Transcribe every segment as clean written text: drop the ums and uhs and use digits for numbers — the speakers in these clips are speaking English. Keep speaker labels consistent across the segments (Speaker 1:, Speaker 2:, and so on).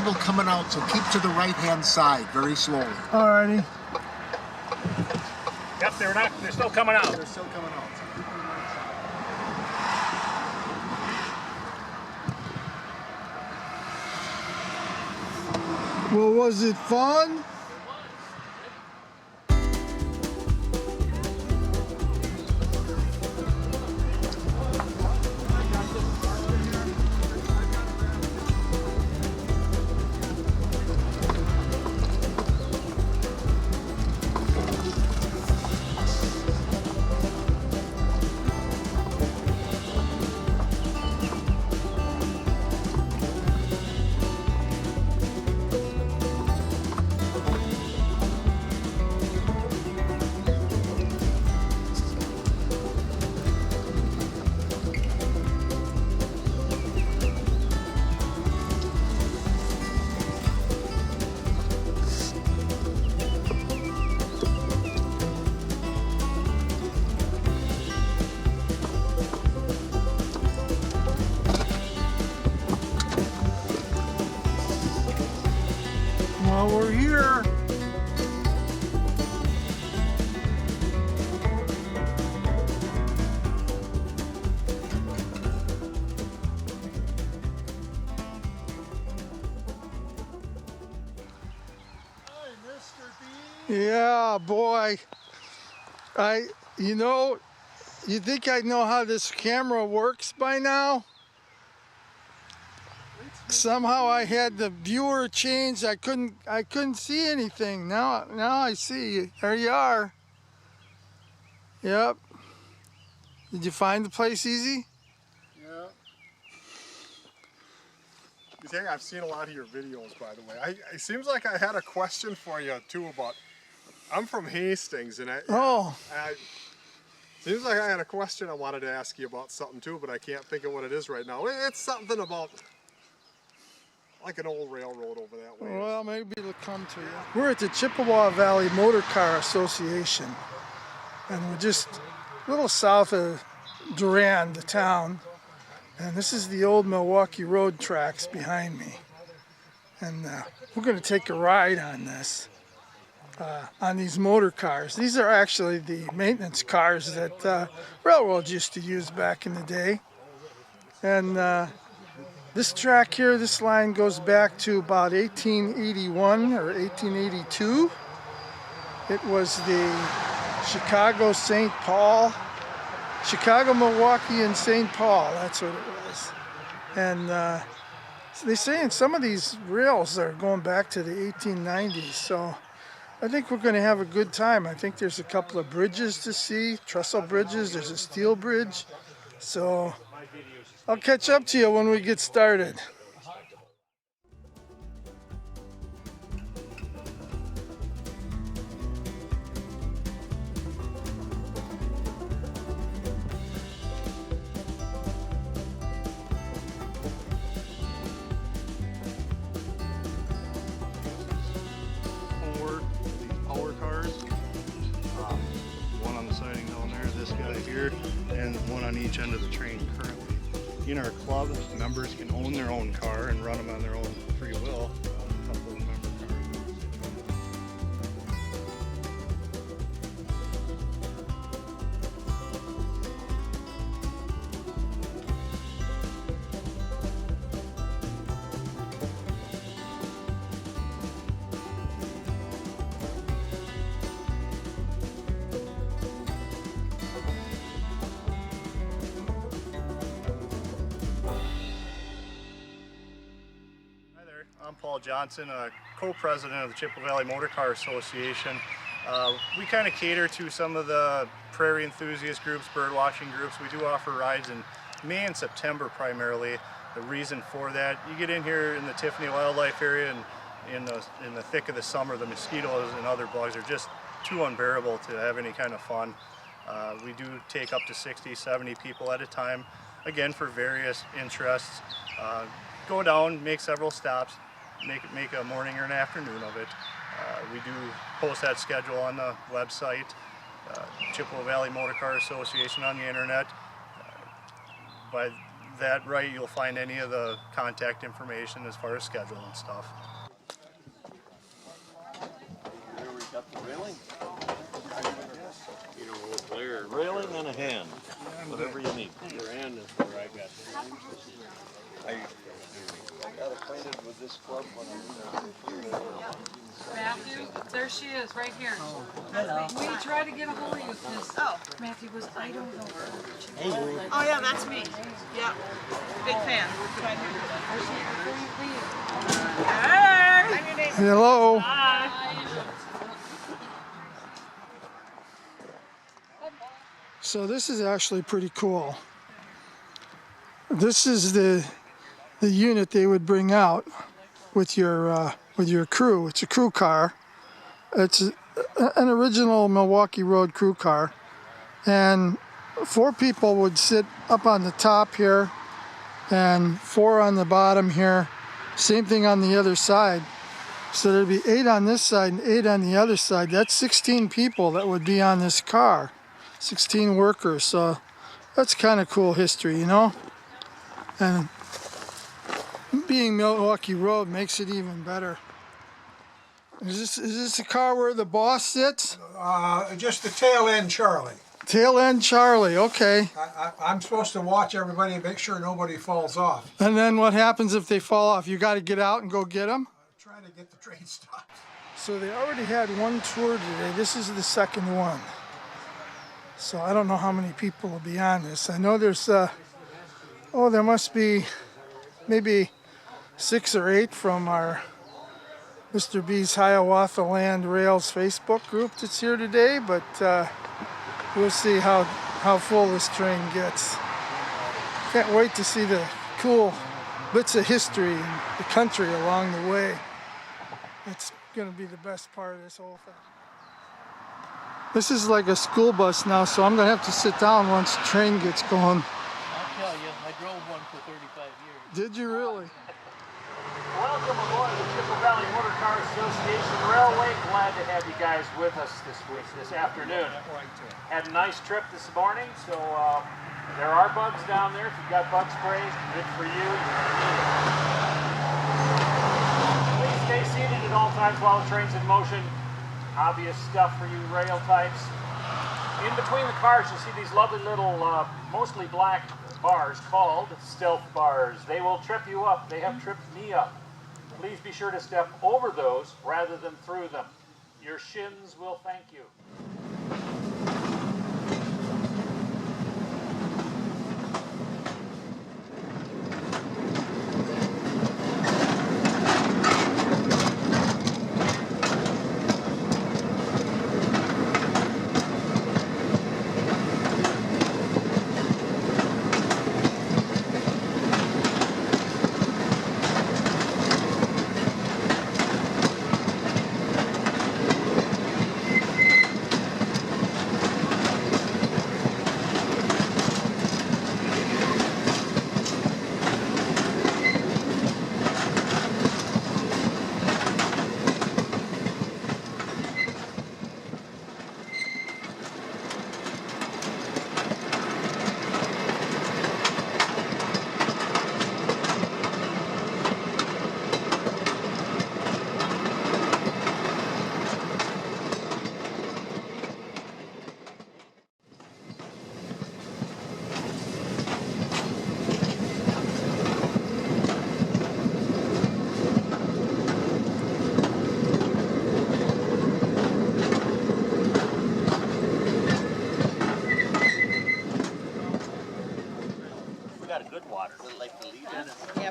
Speaker 1: people coming out, so keep to the right-hand side very slowly.
Speaker 2: Alrighty.
Speaker 3: Yep, they're still coming out.
Speaker 1: They're still coming out. So keep to the right side.
Speaker 2: Well, was it fun? Well, we're here. Yeah, boy. You think I know how this camera works by now? Somehow I had the viewer changed. I couldn't see anything. Now I see. There you are. Yep. Did you find the place easy?
Speaker 4: Yeah. You think I've seen a lot of your videos, by the way. It seems like I had a question for you too about. I'm from Hastings, and seems like I had a question I wanted to ask you about something too, but I can't think of what it is right now. It's something about. Like an old railroad over that way.
Speaker 2: Well, maybe it'll come to you. We're at the Chippewa Valley Motor Car Association, and we're just a little south of Durand, the town. And this is the old Milwaukee road tracks behind me. And we're going to take a ride on this, on these motor cars. These are actually the maintenance cars that railroads used to use back in the day. And this track here, this line goes back to about 1881 or 1882. It was the Chicago St. Paul, Chicago Milwaukee and St. Paul, that's what it was. And they're saying some of these rails are going back to the 1890s, so I think we're going to have a good time. I think there's a couple of bridges to see, trestle bridges, there's a steel bridge, so I'll catch up to you when we get started.
Speaker 5: Four power cars, one on the siding down there, this guy here, and one on each end of the train currently. In our club, members can own their own car and run them on their own free will. A couple of member cars.
Speaker 3: I'm Paul Johnson, co-president of the Chippewa Valley Motor Car Association. We kind of cater to some of the prairie enthusiast groups, bird watching groups. We do offer rides in May and September primarily. The reason for that, you get in here in the Tiffany Wildlife Area and in the thick of the summer, the mosquitoes and other bugs are just too unbearable to have any kind of fun. We do take up to 60, 70 people at a time, again for various interests. Go down, make several stops, make a morning or an afternoon of it. We do post that schedule on the website, Chippewa Valley Motor Car Association on the internet. By that right, you'll find any of the contact information as far as schedule and stuff.
Speaker 6: Here we got the railing. You know, clear railing and a hand. Whatever you need. Your hand is where I got it. I got acquainted with this club when I was
Speaker 7: Matthew, there she is, right here. We tried to get a hold of you because Matthew was, I don't know.
Speaker 8: Oh yeah, that's me. Yeah, big fan. Hey! I'm your neighbor.
Speaker 2: Hello.
Speaker 8: Hi.
Speaker 2: So this is actually pretty cool. This is the unit they would bring out with your crew. It's a crew car. It's an original Milwaukee Road crew car, and 4 people would sit up on the top here, and 4 on the bottom here. Same thing on the other side. So there'd be 8 on this side and 8 on the other side. That's 16 people that would be on this car. 16 workers. So that's kind of cool history, you know. And being Milwaukee Road makes it even better. Is this the car where the boss sits?
Speaker 9: Just the tail end, Charlie.
Speaker 2: Tail end Charlie, okay.
Speaker 9: I'm supposed to watch everybody and make sure nobody falls off.
Speaker 2: And then what happens if they fall off? You got to get out and go get them?
Speaker 9: Trying to get the train stopped.
Speaker 2: So they already had one tour today. This is the second one. So I don't know how many people will be on this. I know there's, there must be maybe 6 or 8 from our Mr. B's Hiawathaland Rails Facebook group that's here today, but we'll see how full this train gets. Can't wait to see the cool bits of history and the country along the way. It's going to be the best part of this whole thing. This is like a school bus now, so I'm going to have to sit down once the train gets going.
Speaker 6: I'll tell you, I drove one for 35 years.
Speaker 2: Did you really?
Speaker 10: Welcome aboard the Chippewa Valley Motor Car Association Railway. Glad to have you guys with us this afternoon. Had a nice trip this morning, so there are bugs down there. If you've got bug sprays, good for you. Please stay seated at all times while the train's in motion. Obvious stuff for you rail types. In between the cars, you'll see these lovely little, mostly black bars called stealth bars. They will trip you up. They have tripped me up. Please be sure to step over those rather than through them. Your shins will thank you.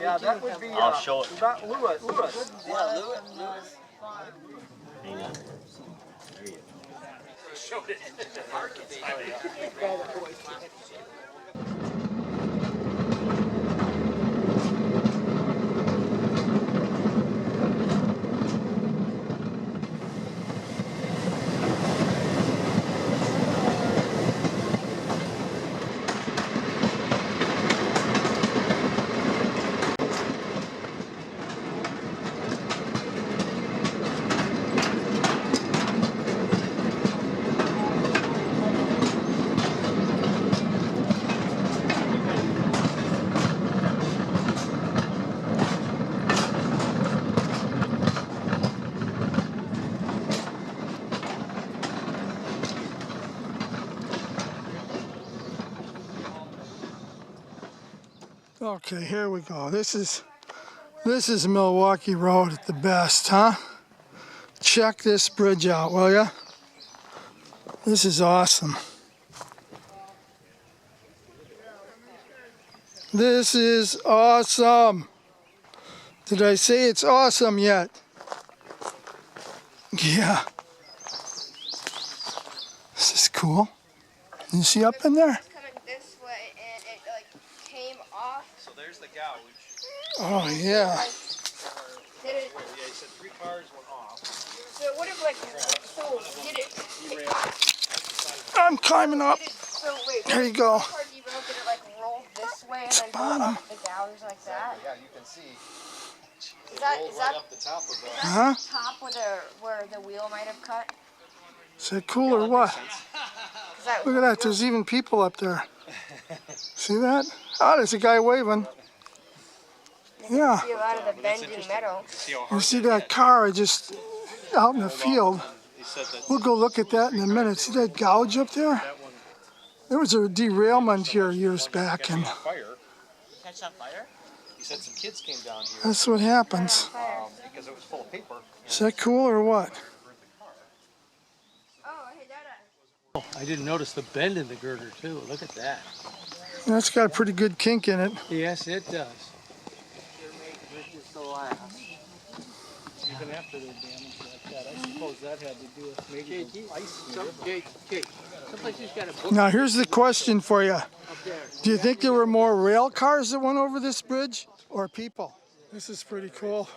Speaker 8: Yeah, that would be.
Speaker 6: I'll show it.
Speaker 8: Lewis.
Speaker 6: Yeah, Lewis. Hang on. There you go.
Speaker 10: Showed it.
Speaker 2: Okay, here we go. This is Milwaukee Road at the best, huh? Check this bridge out, will ya? This is awesome. This is awesome. Did I say it's awesome yet? Yeah. This is cool. You see up in there?
Speaker 11: Coming this way and it like came off.
Speaker 6: So there's the gouge.
Speaker 2: Oh yeah.
Speaker 11: Did it?
Speaker 6: Yeah, he said 3 cars went off.
Speaker 11: So it would have like so did it?
Speaker 2: I'm climbing up.
Speaker 11: So wait.
Speaker 2: There you go.
Speaker 11: Car derailed, did it like roll this way and then go
Speaker 2: bottom.
Speaker 11: up the gouge like that?
Speaker 6: Yeah, you can see.
Speaker 11: Is that
Speaker 6: Right up the top of the.
Speaker 2: Huh?
Speaker 11: top where the wheel might have cut?
Speaker 2: Is that cool or what?
Speaker 11: Is that
Speaker 2: Look at that. There's even people up there. See that? Oh, there's a guy waving. Yeah.
Speaker 11: see a lot of the bending metal?
Speaker 2: You see that car just out in the field? We'll go look at that in a minute. See that gouge up there? There was a derailment here years back, and
Speaker 6: Catch on fire? He said some kids came down here
Speaker 2: that's what happens.
Speaker 6: because it was full of paper.
Speaker 2: Is that cool or what?
Speaker 11: Oh, hey Dada.
Speaker 12: I didn't notice the bend in the girder too. Look at that.
Speaker 2: That's got a pretty good kink in it.
Speaker 12: Yes, it does.
Speaker 5: Even after they damaged like that, I suppose that had to do with maybe the ice.
Speaker 12: Someplace he's got a book
Speaker 2: Now here's the question for you.
Speaker 12: up there.
Speaker 2: Do you think there were more rail cars that went over this bridge or people? This is pretty cool.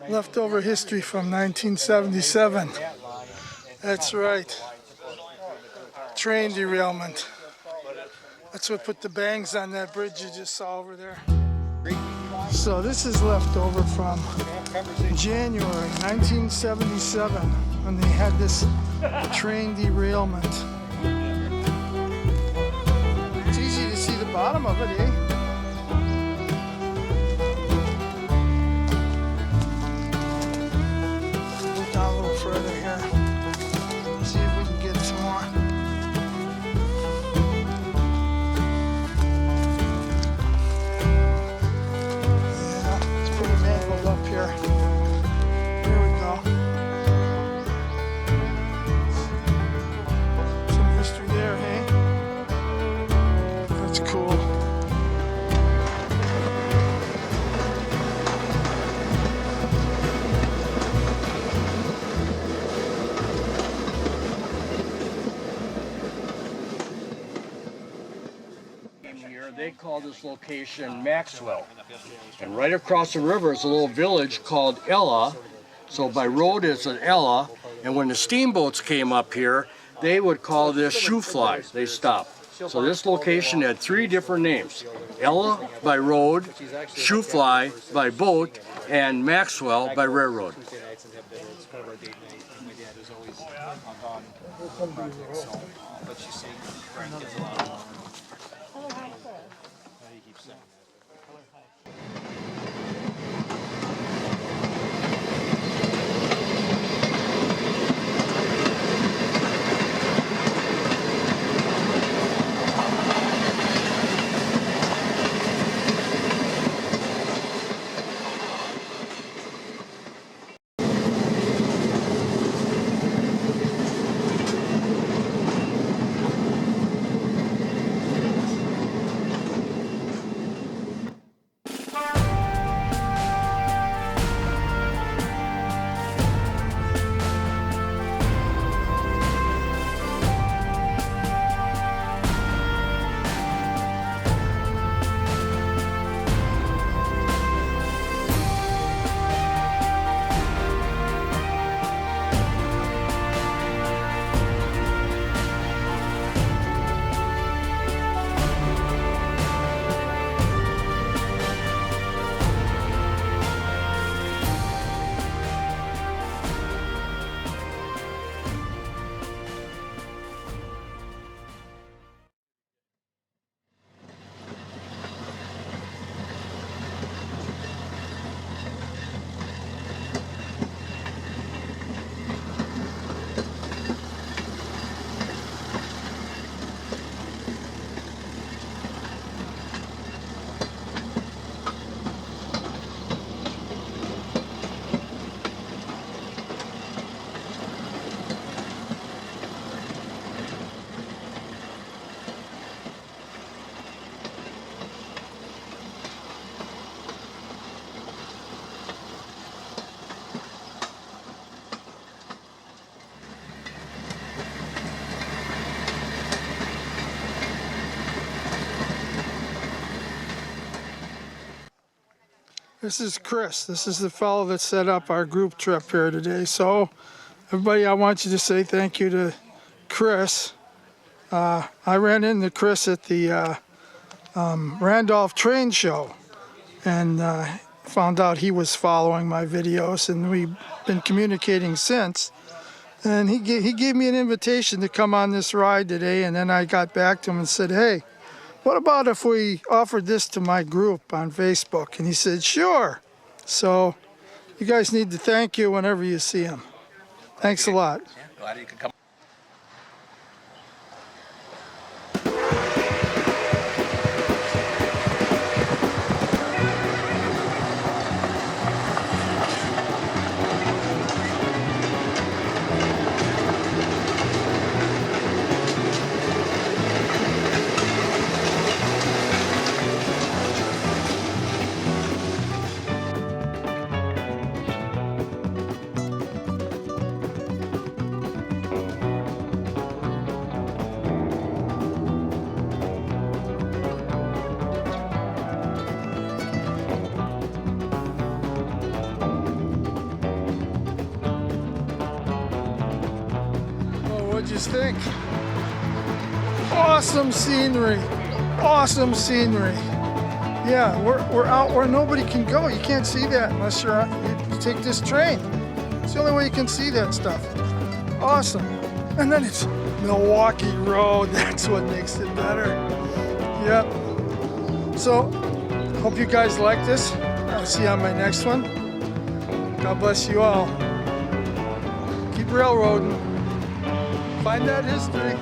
Speaker 2: Leftover history from 1977. That's right. Train derailment. That's what put the bangs on that bridge you just saw over there. So this is left over from January 1977 when they had this train derailment. It's easy to see the bottom of it, eh? Down a little further here. See if we can get some more. Yeah, it's pretty mangled up here. There we go. Some history there, hey? That's cool.
Speaker 12: Here, they call this location Maxwell. And right across the river is a little village called Ella. So by road it's an Ella. And when the steamboats came up here, they would call this shoe fly. They stopped. So this location had 3 different names. Ella by road, shoe fly by boat, and Maxwell by railroad.
Speaker 2: This is Chris. This is the fellow that set up our group trip here today. So, everybody, I want you to say thank you to Chris. I ran into Chris at the Randolph Train Show and found out he was following my videos, and we've been communicating since. And he gave me an invitation to come on this ride today, and then I got back to him and said, hey, what about if we offered this to my group on Facebook? And he said, sure. So you guys need to thank you whenever you see him. Thanks a lot.
Speaker 13: Yeah, glad you could come.
Speaker 2: What'd you think? Awesome scenery. Awesome scenery. Yeah, we're out where nobody can go. You can't see that unless you take this train. It's the only way you can see that stuff. Awesome. And then it's Milwaukee Road. That's what makes it better. Yep. So, hope you guys like this. I'll see you on my next one. God bless you all. Keep railroading. Find that history.